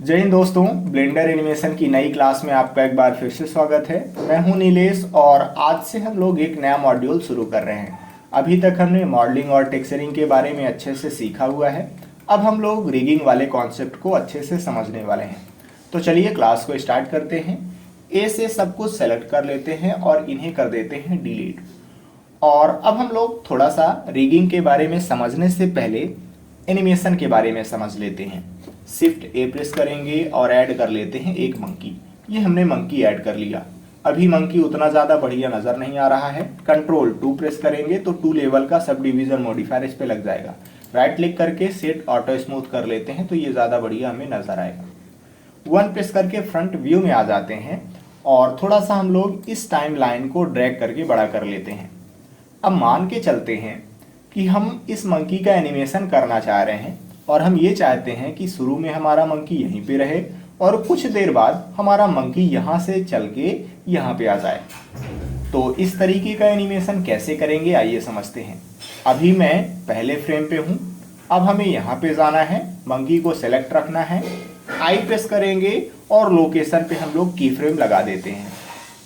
जय हिंद दोस्तों, blender animation की नई क्लास में आपका एक बार फिर से स्वागत है। मैं हूं नीलेश और आज से हम लोग एक नया मॉड्यूल शुरू कर रहे हैं। अभी तक हमने मॉडलिंग और टेक्सचरिंग के बारे में अच्छे से सीखा हुआ है। अब हम लोग रिगिंग वाले कॉन्सेप्ट को अच्छे से समझने वाले हैं। तो चलिए क्लास को स्टार्ट करते हैं। ए से सब कुछ सेलेक्ट कर लेते हैं और इन्हें कर देते हैं डिलीट। और अब हम लोग थोड़ा सा रिगिंग के बारे में समझने से पहले एनिमेशन के बारे में समझ लेते हैं। शिफ्ट ए प्रेस करेंगे और ऐड कर लेते हैं एक मंकी। ये हमने मंकी ऐड कर लिया। अभी मंकी उतना ज़्यादा बढ़िया नज़र नहीं आ रहा है। कंट्रोल 2 प्रेस करेंगे तो 2 लेवल का सब डिवीज़न मॉडिफायर इस पे लग जाएगा। राइट क्लिक करके सेट ऑटो स्मूथ कर लेते हैं तो ये ज़्यादा बढ़िया हमें नज़र आएगा। 1 प्रेस करके फ्रंट व्यू में आ जाते हैं और थोड़ा सा हम लोग इस टाइम लाइन को ड्रैग करके बड़ा कर लेते हैं। अब मान के चलते हैं कि हम इस मंकी का एनिमेशन करना चाह रहे हैं और हम ये चाहते हैं कि शुरू में हमारा मंकी यहीं पे रहे और कुछ देर बाद हमारा मंकी यहाँ से चल के यहाँ पे आ जाए। तो इस तरीके का एनिमेशन कैसे करेंगे आइए समझते हैं। अभी मैं पहले फ्रेम पे हूँ। अब हमें यहाँ पे जाना है, मंकी को सेलेक्ट रखना है, आई प्रेस करेंगे और लोकेशन पे हम लोग की फ्रेम लगा देते हैं।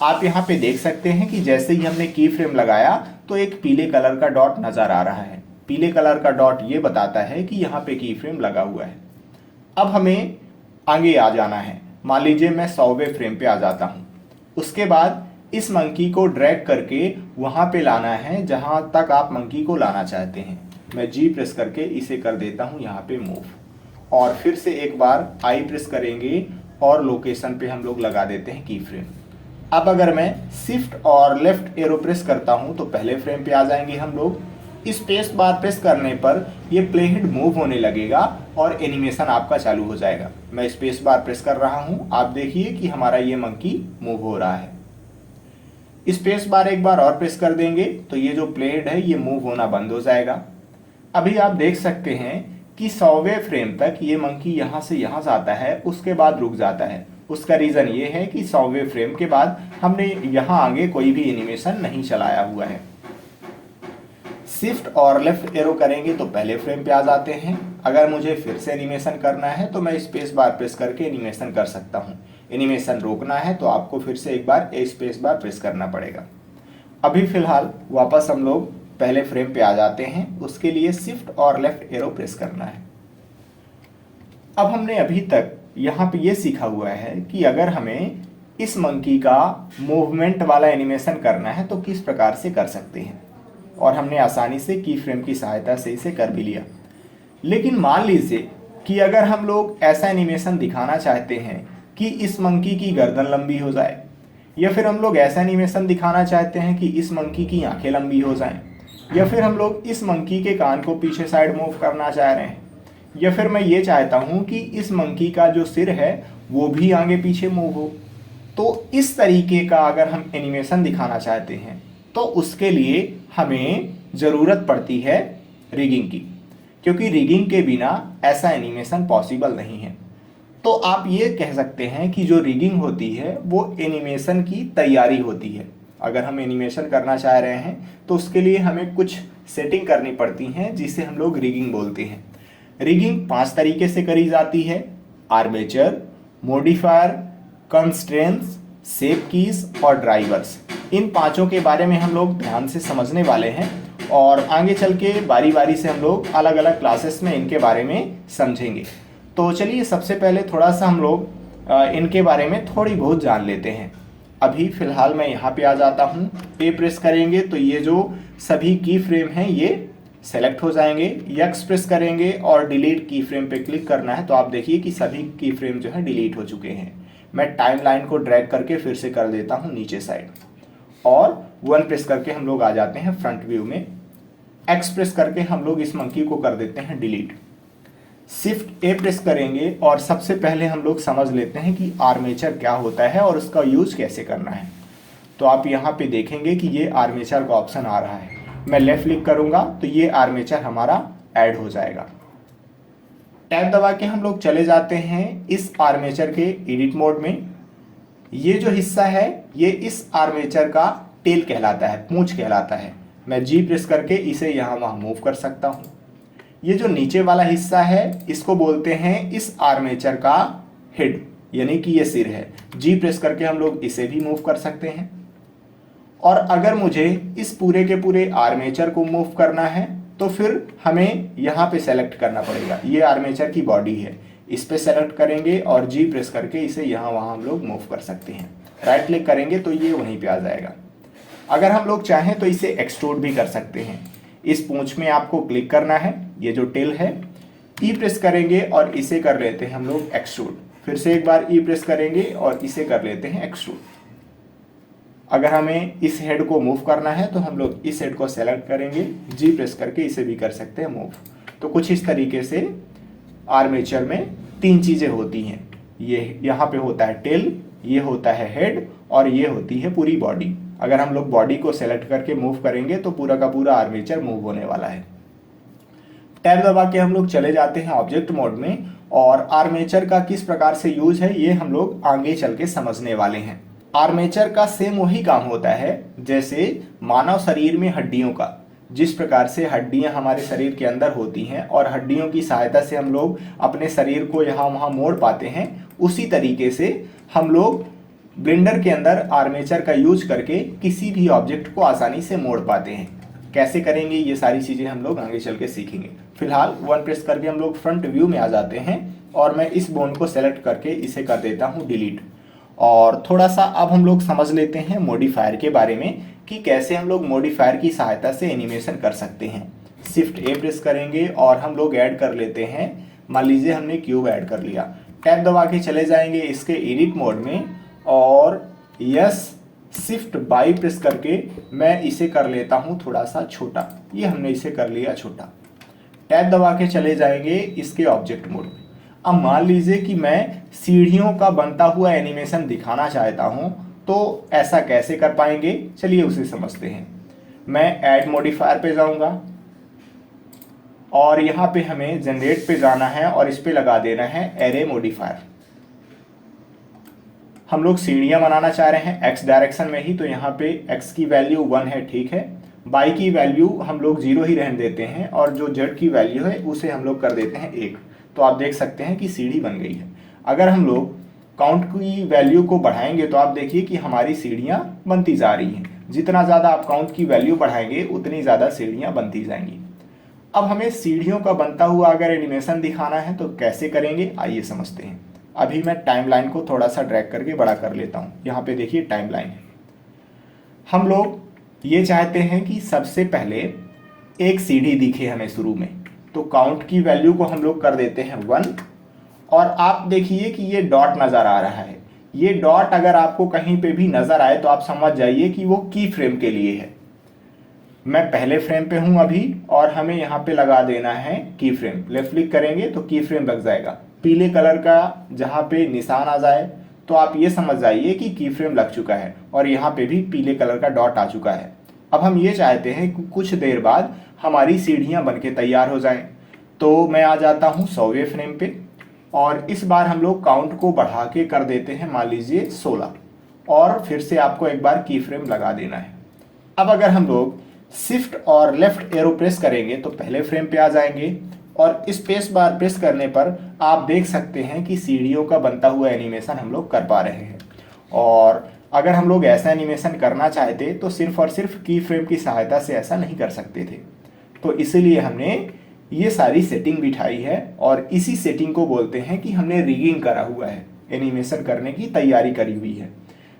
आप यहाँ पे देख सकते हैं कि जैसे ही हमने की फ्रेम लगाया तो एक पीले कलर का डॉट नजर आ रहा है। पीले कलर का डॉट ये बताता है कि यहाँ पे की फ्रेम लगा हुआ है। अब हमें आगे आ जाना है। मान लीजिए मैं 100वें फ्रेम पे आ जाता हूँ। उसके बाद इस मंकी को ड्रैग करके वहाँ पे लाना है जहाँ तक आप मंकी को लाना चाहते हैं। मैं जी प्रेस करके इसे कर देता हूँ यहाँ पे मूव और फिर से एक बार आई प्रेस करेंगे और लोकेशन पे हम लोग लगा देते हैं की फ्रेम। अब अगर मैं शिफ्ट और लेफ्ट एरो प्रेस करता हूं तो पहले फ्रेम पे आ जाएंगे हम लोग। स्पेस बार प्रेस करने पर ये प्ले हेड मूव होने लगेगा और एनिमेशन आपका चालू हो जाएगा। मैं स्पेस बार प्रेस कर रहा हूं, आप देखिए कि हमारा ये मंकी मूव हो रहा है। स्पेस बार एक बार और प्रेस कर देंगे तो ये जो प्ले हेड है ये मूव होना बंद हो जाएगा। अभी आप देख सकते हैं कि 100वें फ्रेम तक ये मंकी यहाँ से यहाँ जाता है, उसके बाद रुक जाता है। उसका रीज़न ये है कि 100वें फ्रेम के बाद हमने यहाँ आगे कोई भी एनिमेशन नहीं चलाया हुआ है। शिफ्ट और लेफ्ट एरो करेंगे तो पहले फ्रेम पे आ जाते हैं। अगर मुझे फिर से एनिमेशन करना है तो मैं स्पेस बार प्रेस करके एनिमेशन कर सकता हूँ। एनिमेशन रोकना है तो आपको फिर से एक बार स्पेस बार प्रेस करना पड़ेगा। अभी फिलहाल वापस हम लोग पहले फ्रेम पे आ जाते हैं। उसके लिए शिफ्ट और लेफ्ट एरो प्रेस करना है। अब हमने अभी तक यहाँ पे ये सीखा हुआ है कि अगर हमें इस मंकी का मूवमेंट वाला एनिमेशन करना है तो किस प्रकार से कर सकते हैं, और हमने आसानी से की फ्रेम की सहायता से इसे कर भी लिया। लेकिन मान लीजिए कि अगर हम लोग ऐसा एनिमेशन दिखाना चाहते हैं कि इस मंकी की गर्दन लंबी हो जाए, या फिर हम लोग ऐसा एनिमेशन दिखाना चाहते हैं कि इस मंकी की आंखें लंबी हो जाएं, या फिर हम लोग इस मंकी के कान को पीछे साइड मूव करना चाह रहे हैं, या फिर मैं ये चाहता हूं कि इस मंकी का जो सिर है वो भी आगे पीछे मूव हो, तो इस तरीके का अगर हम एनिमेशन दिखाना चाहते हैं तो उसके लिए हमें ज़रूरत पड़ती है रिगिंग की, क्योंकि रिगिंग के बिना ऐसा एनिमेशन पॉसिबल नहीं है। तो आप ये कह सकते हैं कि जो रिगिंग होती है वो एनिमेशन की तैयारी होती है। अगर हम एनिमेशन करना चाह रहे हैं तो उसके लिए हमें कुछ सेटिंग करनी पड़ती हैं जिसे हम लोग रिगिंग बोलते हैं। रिगिंग 5 तरीके से करी जाती है: armature, modifier, constraints, shape keys और ड्राइवर्स। इन पांचों के बारे में हम लोग ध्यान से समझने वाले हैं और आगे चल के बारी बारी से हम लोग अलग अलग क्लासेस में इनके बारे में समझेंगे। तो चलिए सबसे पहले थोड़ा सा हम लोग इनके बारे में थोड़ी बहुत जान लेते हैं। अभी फिलहाल मैं यहाँ पे आ जाता हूँ। पे प्रेस करेंगे तो ये जो सभी की फ्रेम हैं ये सेलेक्ट हो जाएंगे। यक्स प्रेस करेंगे और डिलीट की फ्रेम पे क्लिक करना है तो आप देखिए कि सभी की फ्रेम जो है डिलीट हो चुके हैं। मैं टाइम लाइन को ड्रैग करके फिर से कर देता हूँ नीचे साइड और 1 प्रेस करके हम लोग आ जाते हैं फ्रंट व्यू में। एक्स प्रेस करके हम लोग इस मंकी को कर देते हैं डिलीट। शिफ्ट ए प्रेस करेंगे और सबसे पहले हम लोग समझ लेते हैं कि आर्मेचर क्या होता है और उसका यूज कैसे करना है। तो आप यहाँ पे देखेंगे कि ये आर्मेचर का ऑप्शन आ रहा है। मैं लेफ्ट क्लिक करूंगा तो ये आर्मेचर हमारा ऐड हो जाएगा। टैब दबा के हम लोग चले जाते हैं इस आर्मेचर के एडिट मोड में। ये जो हिस्सा है ये इस आर्मेचर का टेल कहलाता है, पूंछ कहलाता है। मैं जी प्रेस करके इसे यहाँ वहाँ मूव कर सकता हूँ। ये जो नीचे वाला हिस्सा है इसको बोलते हैं इस आर्मेचर का हेड, यानी कि ये सिर है। जी प्रेस करके हम लोग इसे भी मूव कर सकते हैं। और अगर मुझे इस पूरे के पूरे आर्मेचर को मूव करना है तो फिर हमें यहाँ पे सेलेक्ट करना पड़ेगा। ये आर्मेचर की बॉडी है, इस पे सेलेक्ट करेंगे और जी प्रेस करके इसे यहाँ वहाँ हम लोग मूव कर सकते हैं। राइट क्लिक करेंगे तो ये वहीं पे आ जाएगा। अगर हम लोग चाहें तो इसे एक्सट्रूड भी कर सकते हैं। इस पूंछ में आपको क्लिक करना है, ये जो टेल है, ई प्रेस करेंगे और इसे कर लेते हैं हम लोग एक्सट्रूड। फिर से एक बार ई प्रेस करेंगे और इसे कर लेते हैं एक्सट्रूड। अगर हमें इस हेड को मूव करना है तो हम लोग इस हेड को सेलेक्ट करेंगे, जी प्रेस करके इसे भी कर सकते हैं मूव। तो कुछ इस तरीके से आर्मेचर में तीन चीज़ें होती हैं। ये यहाँ पे होता है टेल, ये होता है हेड और ये होती है पूरी बॉडी। अगर हम लोग बॉडी को सेलेक्ट करके मूव करेंगे तो पूरा का पूरा आर्मेचर मूव होने वाला है। टैब दबा के हम लोग चले जाते हैं ऑब्जेक्ट मोड में, और आर्मेचर का किस प्रकार से यूज है ये हम लोग आगे चल के समझने वाले हैं। आर्मेचर का सेम वही काम होता है जैसे मानव शरीर में हड्डियों का। जिस प्रकार से हड्डियां हमारे शरीर के अंदर होती हैं और हड्डियों की सहायता से हम लोग अपने शरीर को यहाँ वहाँ मोड़ पाते हैं, उसी तरीके से हम लोग ब्लेंडर के अंदर आर्मेचर का यूज करके किसी भी ऑब्जेक्ट को आसानी से मोड़ पाते हैं। कैसे करेंगे ये सारी चीज़ें हम लोग आगे चल के सीखेंगे। फिलहाल वन प्रेस करके हम लोग फ्रंट व्यू में आ जाते हैं और मैं इस बोन को सेलेक्ट करके इसे कर देता हूँ डिलीट। और थोड़ा सा अब हम लोग समझ लेते हैं मॉडिफायर के बारे में कि कैसे हम लोग मॉडिफायर की सहायता से एनिमेशन कर सकते हैं। शिफ्ट ए प्रेस करेंगे और हम लोग ऐड कर लेते हैं। मान लीजिए हमने क्यूब ऐड कर लिया, टैब दबा के चले जाएंगे इसके एडिट मोड में और यस शिफ्ट बाई प्रेस करके मैं इसे कर लेता हूँ थोड़ा सा छोटा। ये हमने इसे कर लिया छोटा। टैब दबा के चले जाएंगे इसके ऑब्जेक्ट मोड में। अब मान लीजिए कि मैं सीढ़ियों का बनता हुआ एनिमेशन दिखाना चाहता हूं, तो ऐसा कैसे कर पाएंगे, चलिए उसे समझते हैं। मैं ऐड मॉडिफायर पे जाऊंगा और यहां पे हमें जनरेट पे जाना है और इस पे लगा देना है एरे मॉडिफायर। हम लोग सीढ़ियां बनाना चाह रहे हैं एक्स डायरेक्शन में ही, तो यहाँ पे एक्स की वैल्यू 1 है, ठीक है। बाई की वैल्यू हम लोग 0 ही रहने देते हैं और जो जेड की वैल्यू है उसे हम लोग कर देते हैं 1। तो आप देख सकते हैं कि सीढ़ी बन गई है। अगर हम लोग काउंट की वैल्यू को बढ़ाएंगे तो आप देखिए कि हमारी सीढ़ियां बनती जा रही हैं। जितना ज़्यादा आप काउंट की वैल्यू बढ़ाएंगे उतनी ज़्यादा सीढ़ियां बनती जाएंगी। अब हमें सीढ़ियों का बनता हुआ अगर एनिमेशन दिखाना है तो कैसे करेंगे, आइए समझते हैं। अभी मैं टाइमलाइन को थोड़ा सा ड्रैग करके बड़ा कर लेता हूँ। यहाँ पे देखिए टाइमलाइन है। हम लोग ये चाहते हैं कि सबसे पहले एक सीढ़ी दिखे हमें शुरू में, तो काउंट की वैल्यू को हम लोग कर देते हैं 1। और आप देखिए कि ये डॉट नज़र आ रहा है। ये डॉट अगर आपको कहीं पे भी नज़र आए तो आप समझ जाइए कि वो की फ्रेम के लिए है। मैं पहले फ्रेम पे हूँ अभी और हमें यहाँ पे लगा देना है की फ्रेम। लेफ्ट क्लिक करेंगे तो की फ्रेम लग जाएगा। पीले कलर का जहाँ पे निशान आ जाए तो आप ये समझ जाइए कि की फ्रेम लग चुका है और यहाँ पे भी पीले कलर का डॉट आ चुका है। अब हम ये चाहते हैं कि कुछ देर बाद हमारी सीढ़ियाँ बनके तैयार हो जाएं। तो मैं आ जाता हूँ 100वें फ्रेम पे और इस बार हम लोग काउंट को बढ़ा के कर देते हैं मान लीजिए 16 और फिर से आपको एक बार की फ्रेम लगा देना है। अब अगर हम लोग शिफ्ट और लेफ्ट एरो प्रेस करेंगे तो पहले फ्रेम पे आ जाएंगे और स्पेस बार प्रेस करने पर आप देख सकते हैं कि सीढ़ियों का बनता हुआ एनिमेशन हम लोग कर पा रहे हैं। और अगर हम लोग ऐसा एनिमेशन करना चाहते तो सिर्फ और सिर्फ की फ्रेम की सहायता से ऐसा नहीं कर सकते थे। तो इसीलिए हमने ये सारी सेटिंग बिठाई है और इसी सेटिंग को बोलते हैं कि हमने रिगिंग करा हुआ है, एनिमेशन करने की तैयारी करी हुई है।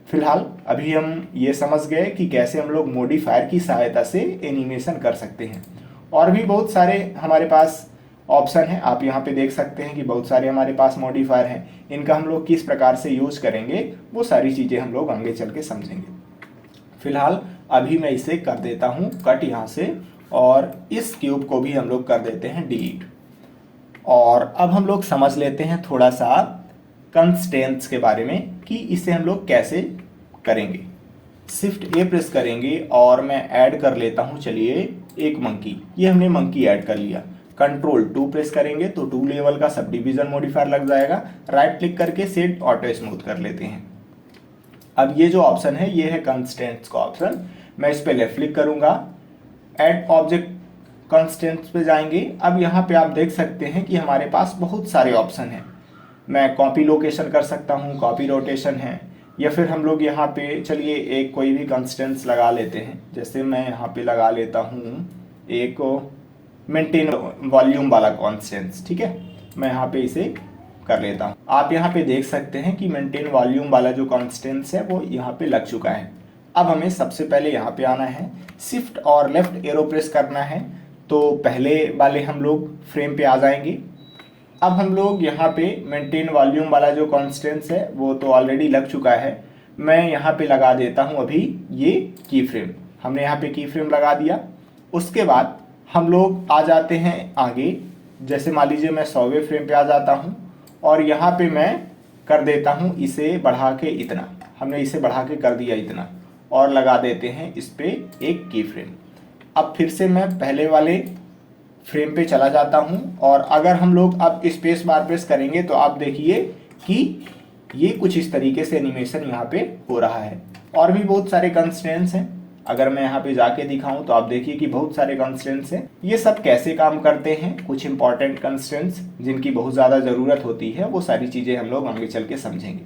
फिलहाल अभी हम ये समझ गए कि कैसे हम लोग मॉडिफायर की सहायता से एनिमेशन कर सकते हैं। और भी बहुत सारे हमारे पास ऑप्शन है, आप यहाँ पे देख सकते हैं कि बहुत सारे हमारे पास मॉडिफायर हैं। इनका हम लोग किस प्रकार से यूज करेंगे वो सारी चीज़ें हम लोग आगे चल के समझेंगे। फिलहाल अभी मैं इसे कर देता हूँ कट यहाँ से और इस क्यूब को भी हम लोग कर देते हैं डिलीट। और अब हम लोग समझ लेते हैं थोड़ा सा कंस्ट्रेंट्स के बारे में कि इसे हम लोग कैसे करेंगे। शिफ्ट ए प्रेस करेंगे और मैं ऐड कर लेता हूँ, चलिए एक मंकी। ये हमने मंकी ऐड कर लिया। कंट्रोल 2 प्रेस करेंगे तो 2 लेवल का सब डिवीजन मॉडिफायर लग जाएगा। राइट क्लिक करके सेट ऑटो स्मूथ कर लेते हैं। अब ये जो ऑप्शन है ये है कंस्ट्रेंट्स का ऑप्शन। मैं इस पर लेफ्ट क्लिक करूंगा, ऐड ऑब्जेक्ट कंस्ट्रेंट्स पे जाएंगे। अब यहाँ पे आप देख सकते हैं कि हमारे पास बहुत सारे ऑप्शन हैं। मैं कॉपी लोकेशन कर सकता हूँ, कॉपी रोटेशन है, या फिर हम लोग यहाँ पे चलिए एक कोई भी कंस्टेंट्स लगा लेते हैं। जैसे मैं यहाँ पे लगा लेता हूँ एक मेंटेन वॉल्यूम वाला कॉन्स्टेंट्स, ठीक है, मैं यहाँ पे इसे कर लेता हूँ। आप यहाँ पे देख सकते हैं कि मेंटेन वॉल्यूम वाला जो कॉन्स्टेंट्स है वो यहाँ पे लग चुका है। अब हमें सबसे पहले यहाँ पे आना है, शिफ्ट और लेफ्ट एरो प्रेस करना है, तो पहले वाले हम लोग फ्रेम पे आ जाएंगे। अब हम लोग यहाँ पे मेंटेन वॉल्यूम वाला जो कॉन्स्टेंट्स है वो तो ऑलरेडी लग चुका है, मैं यहाँ पे लगा देता हूँ अभी ये की फ्रेम। हमने यहाँ पे की फ्रेम लगा दिया। उसके बाद हम लोग आ जाते हैं आगे, जैसे मान लीजिए मैं 100वें फ्रेम पे आ जाता हूँ और यहाँ पे मैं कर देता हूँ इसे बढ़ा के इतना, हमने इसे बढ़ा के कर दिया इतना, और लगा देते हैं इस पे एक की फ्रेम। अब फिर से मैं पहले वाले फ्रेम पे चला जाता हूं और अगर हम लोग अब स्पेस बार प्रेस करेंगे तो आप देखिए कि ये कुछ इस तरीके से एनिमेशन यहाँ पे हो रहा है। और भी बहुत सारे कंस्ट्रेंट्स हैं, अगर मैं यहाँ पे जाके दिखाऊं तो आप देखिए कि बहुत सारे कंस्ट्रेंट्स हैं। ये सब कैसे काम करते हैं, कुछ इंपॉर्टेंट कंस्ट्रेंट्स जिनकी बहुत ज़्यादा ज़रूरत होती है, वो सारी चीज़ें हम लोग आगे चल के समझेंगे।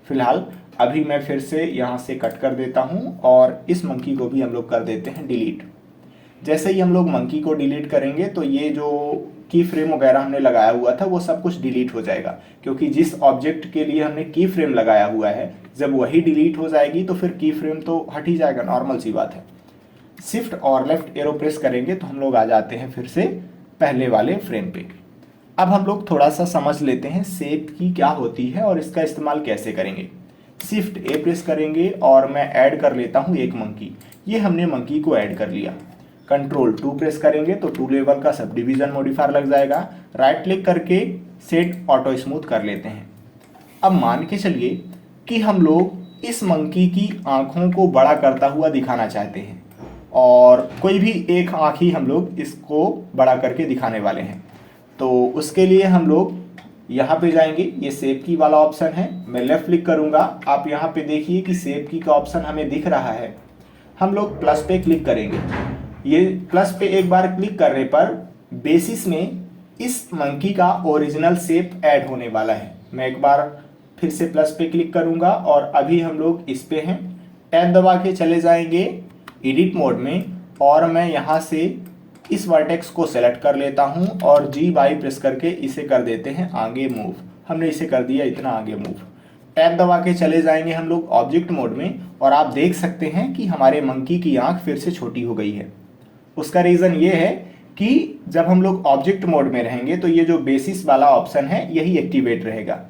फिलहाल अभी मैं फिर से यहाँ से कट कर देता हूँ और इस मंकी को भी हम लोग कर देते हैं डिलीट। जैसे ही हम लोग मंकी को डिलीट करेंगे तो ये जो की फ्रेम वगैरह हमने लगाया हुआ था वो सब कुछ डिलीट हो जाएगा, क्योंकि जिस ऑब्जेक्ट के लिए हमने की फ्रेम लगाया हुआ है जब वही डिलीट हो जाएगी तो फिर की फ्रेम तो हट ही जाएगा, नॉर्मल सी बात है। शिफ्ट और लेफ्ट एरो प्रेस करेंगे तो हम लोग आ जाते हैं फिर से पहले वाले फ्रेम पे। अब हम लोग थोड़ा सा समझ लेते हैं शेप की क्या होती है और इसका इस्तेमाल कैसे करेंगे। शिफ्ट ए प्रेस करेंगे और मैं ऐड कर लेता हूँ एक मंकी, ये हमने मंकी को ऐड कर लिया। कंट्रोल 2 प्रेस करेंगे तो 2 लेवल का सब डिवीजन मॉडिफायर लग जाएगा। राइट क्लिक करके सेट ऑटो स्मूथ कर लेते हैं। अब मान के चलिए कि हम लोग इस मंकी की आंखों को बड़ा करता हुआ दिखाना चाहते हैं और कोई भी एक आंख ही हम लोग इसको बड़ा करके दिखाने वाले हैं। तो उसके लिए हम लोग यहाँ पे जाएंगे, ये शेप की वाला ऑप्शन है, मैं लेफ्ट क्लिक करूँगा। आप यहाँ पे देखिए कि शेप की का ऑप्शन हमें दिख रहा है। हम लोग प्लस पे क्लिक करेंगे। ये प्लस पे एक बार क्लिक करने पर बेसिस में इस मंकी का ओरिजिनल शेप ऐड होने वाला है। मैं एक बार फिर से प्लस पे क्लिक करूंगा और अभी हम लोग इस पे हैं। टैब दबा के चले जाएंगे एडिट मोड में और मैं यहाँ से इस वर्टेक्स को सेलेक्ट कर लेता हूँ और G प्रेस करके इसे कर देते हैं आगे मूव। हमने इसे कर दिया इतना आगे मूव। टैब दबा के चले जाएंगे हम लोग ऑब्जेक्ट मोड में और आप देख सकते हैं कि हमारे मंकी की आंख फिर से छोटी हो गई है। उसका रीज़न ये है कि जब हम लोग ऑब्जेक्ट मोड में रहेंगे तो ये जो बेसिस वाला ऑप्शन है यही एक्टिवेट रहेगा।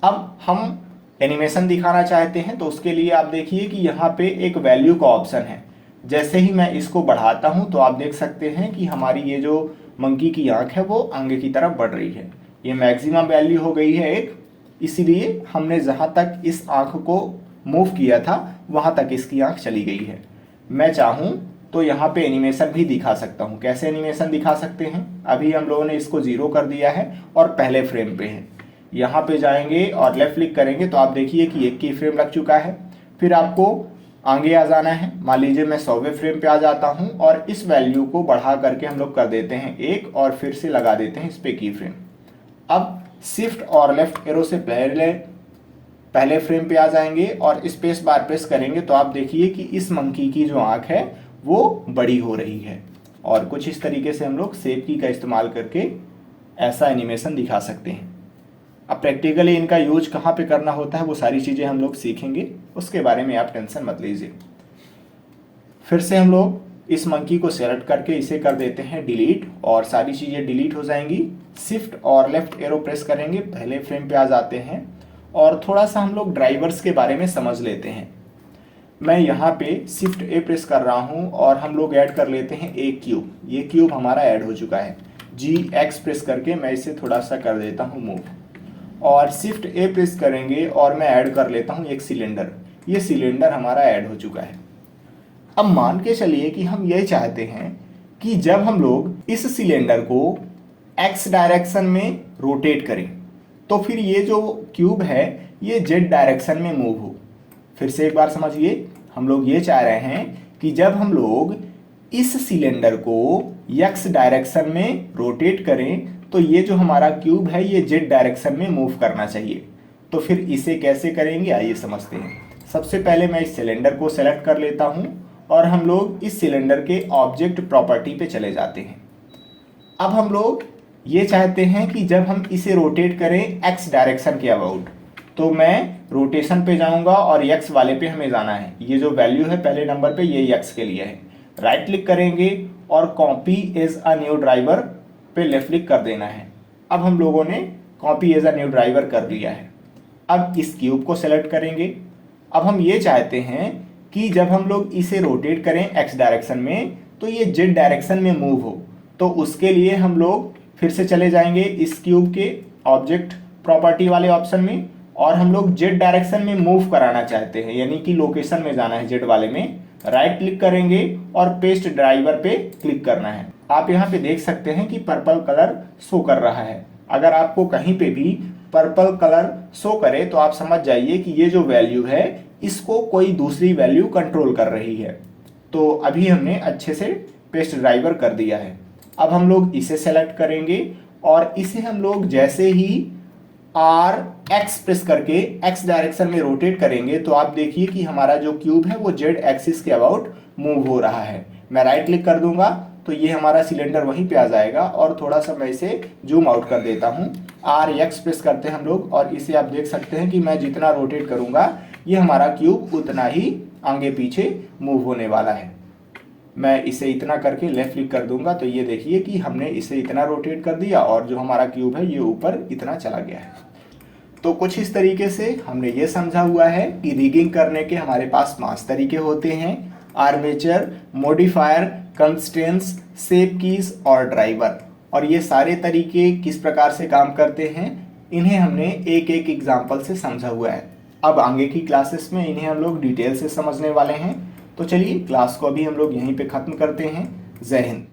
अब हम एनिमेशन दिखाना चाहते हैं तो उसके लिए आप देखिए कि यहाँ पे एक वैल्यू का ऑप्शन है। जैसे ही मैं इसको बढ़ाता हूँ तो आप देख सकते हैं कि हमारी ये जो मंकी की आंख है वो आगे की तरफ बढ़ रही है। ये मैक्सिमम वैल्यू हो गई है एक, इसीलिए हमने जहाँ तक इस आंख को मूव किया था वहाँ तक इसकी आंख चली गई है। मैं चाहूँ तो यहाँ पे एनिमेशन भी दिखा सकता हूँ। कैसे एनिमेशन दिखा सकते हैं, अभी हम लोगों ने इसको 0 कर दिया है और पहले फ्रेम पे है। यहाँ पे जाएंगे और लेफ्ट क्लिक करेंगे तो आप देखिए कि एक की फ्रेम लग चुका है। फिर आपको आगे आ जाना है। मान लीजिए मैं 100वें फ्रेम पे आ जाता हूँ और इस वैल्यू को बढ़ा करके हम लोग कर देते हैं 1 और फिर से लगा देते हैं इस पे की फ्रेम। अब शिफ्ट और लेफ्ट एरो से पहले फ्रेम पे आ जाएंगे और स्पेस बार प्रेस करेंगे तो आप देखिए कि इस मंकी की जो आंख है वो बड़ी हो रही है। और कुछ इस तरीके से हम लोग शेप की का इस्तेमाल करके ऐसा एनिमेशन दिखा सकते हैं। अब प्रैक्टिकली इनका यूज कहाँ पे करना होता है वो सारी चीज़ें हम लोग सीखेंगे, उसके बारे में आप टेंशन मत लीजिए। फिर से हम लोग इस मंकी को सेलेक्ट करके इसे कर देते हैं डिलीट और सारी चीज़ें डिलीट हो जाएंगी। शिफ्ट और लेफ्ट एरो प्रेस करेंगे, पहले फ्रेम पे आ जाते हैं और थोड़ा सा हम लोग ड्राइवर्स के बारे में समझ लेते हैं। मैं यहाँ पे शिफ्ट ए प्रेस कर रहा हूँ और हम लोग ऐड कर लेते हैं एक क्यूब। ये क्यूब हमारा ऐड हो चुका है। G प्रेस करके मैं इसे थोड़ा सा कर देता हूँ मूव और शिफ्ट ए प्रेस करेंगे और मैं ऐड कर लेता हूँ एक सिलेंडर। ये सिलेंडर हमारा ऐड हो चुका है। अब मान के चलिए कि हम ये चाहते हैं कि जब हम लोग इस सिलेंडर को एक्स डायरेक्शन में रोटेट करें तो फिर ये जो क्यूब है ये जेड डायरेक्शन में मूव हो। फिर से एक बार समझिए, हम लोग ये चाह रहे हैं कि जब हम लोग इस सिलेंडर को एक्स डायरेक्शन में रोटेट करें तो ये जो हमारा क्यूब है ये जेड डायरेक्शन में मूव करना चाहिए। तो फिर इसे कैसे करेंगे आइए समझते हैं। सबसे पहले मैं इस सिलेंडर को सेलेक्ट कर लेता हूँ और हम लोग इस सिलेंडर के ऑब्जेक्ट प्रॉपर्टी पे चले जाते हैं। अब हम लोग ये चाहते हैं कि जब हम इसे रोटेट करें एक्स डायरेक्शन के अबाउट, तो मैं रोटेशन पे जाऊंगा और एक्स वाले पे हमें जाना है। ये जो वैल्यू है पहले नंबर पे ये एक्स के लिए है। राइट क्लिक करेंगे और copy as a new driver पे लेफ्ट क्लिक कर देना है। अब हम लोगों ने copy as a new driver कर लिया है। अब इस क्यूब को सेलेक्ट करेंगे। अब हम ये चाहते हैं कि जब हम लोग इसे रोटेट करें एक्स डायरेक्शन में तो ये जेड डायरेक्शन में मूव हो। तो उसके लिए हम लोग फिर से चले जाएंगे इस क्यूब के ऑब्जेक्ट प्रॉपर्टी वाले ऑप्शन में और हम लोग जेड डायरेक्शन में मूव कराना चाहते हैं, यानी कि लोकेशन में जाना है जेड वाले में। राइट क्लिक करेंगे और पेस्ट ड्राइवर पे क्लिक करना है। आप यहाँ पे देख सकते हैं कि पर्पल कलर शो कर रहा है। अगर आपको कहीं पे भी पर्पल कलर शो करे तो आप समझ जाइए कि ये जो वैल्यू है इसको कोई दूसरी वैल्यू कंट्रोल कर रही है। तो अभी हमने अच्छे से पेस्ट ड्राइवर कर दिया है। अब हम लोग इसे सेलेक्ट करेंगे और इसे हम लोग जैसे ही आर एक्स प्रेस करके एक्स डायरेक्शन में रोटेट करेंगे तो आप देखिए कि हमारा जो क्यूब है वो जेड एक्सिस के अबाउट मूव हो रहा है। मैं राइट क्लिक कर दूंगा तो ये हमारा सिलेंडर वहीं पे आ जाएगा और थोड़ा सा मैं इसे जूम आउट कर देता हूँ। आर एक्स प्रेस करते हैं हम लोग और इसे आप देख सकते हैं कि मैं जितना रोटेट करूंगा ये हमारा क्यूब उतना ही आगे पीछे मूव होने वाला है। मैं इसे इतना करके लेफ्ट क्लिक कर दूंगा तो ये देखिए कि हमने इसे इतना रोटेट कर दिया और जो हमारा क्यूब है ये ऊपर इतना चला गया है। तो कुछ इस तरीके से हमने ये समझा हुआ है कि रिगिंग करने के हमारे पास 5 तरीके होते हैं: armature, modifier, constraints, shape keys और ड्राइवर। और ये सारे तरीके किस प्रकार से काम करते हैं इन्हें हमने एक एक एग्जाम्पल से समझा हुआ है। अब आगे की क्लासेस में इन्हें हम लोग डिटेल से समझने वाले हैं। तो चलिए क्लास को अभी हम लोग यहीं पे ख़त्म करते हैं। जय हिंद।